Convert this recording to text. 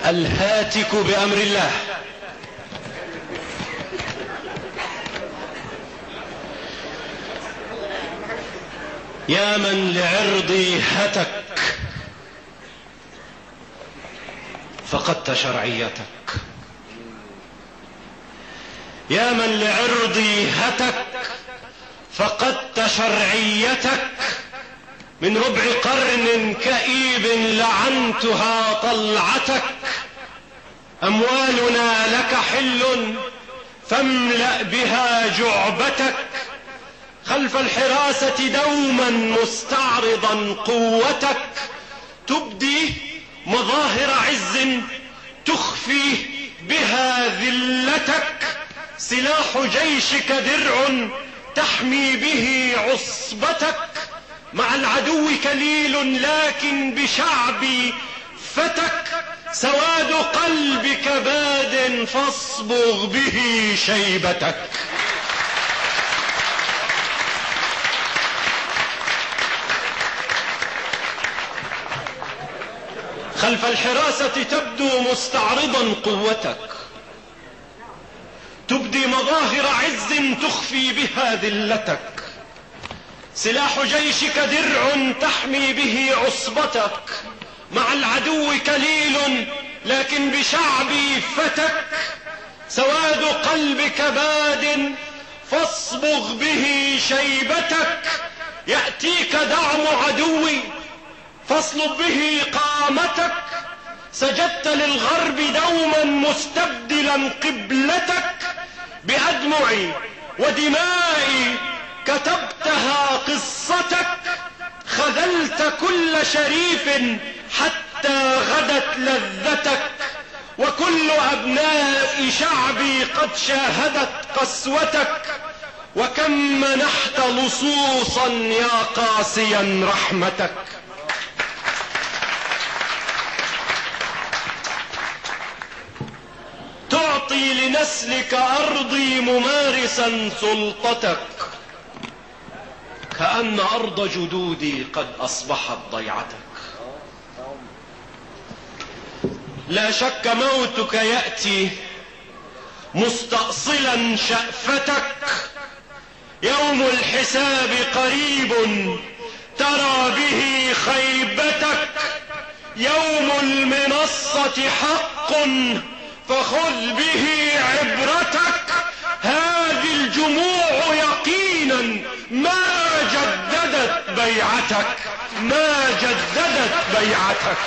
الهاتك بأمر الله. يا من لعرضي هتك فقدت شرعيتك، يا من لعرضي هتك فقدت شرعيتك. من ربع قرن كئيب لعنتها طلعتك. أموالنا لك حل فاملأ بها جعبتك. خلف الحراسة دوما مستعرضا قوتك. تبدي مظاهر عز تخفي بها ذلتك. سلاح جيشك درع تحمي به عصبتك. مع العدو كليل لكن بشعبي فتك. سواد قلبك باد فاصبغ به شيبتك. خلف الحراسة تبدو مستعرضا قوتك. تبدي مظاهر عز تخفي بها ذلتك. سلاح جيشك درع تحمي به عصبتك. مع العدو كليل لكن بشعبي فتك. سواد قلبك باد فاصبغ به شيبتك. يأتيك دعم عدوي فاصلب به قامتك. سجدت للغرب دوما مستبدلا قبلتك. بأدمعي ودمائي كتبتها قصتك. خذلت كل شريف حتى غدت لذتك. وكل أبناء شعبي قد شاهدت قسوتك. وكم منحت لصوصا يا قاسيا رحمتك. تعطي لنسلك أرضي ممارسا سلطتك. كأن أرض جدودي قد أصبحت ضيعتك. لا شك موتك يأتي مستأصلا شأفتك. يوم الحساب قريب ترى به خيبتك. يوم المنصة حق فخذ به عبرتك. هذه الجموع يقينا ما جددت بيعتك. ما جددت بيعتك.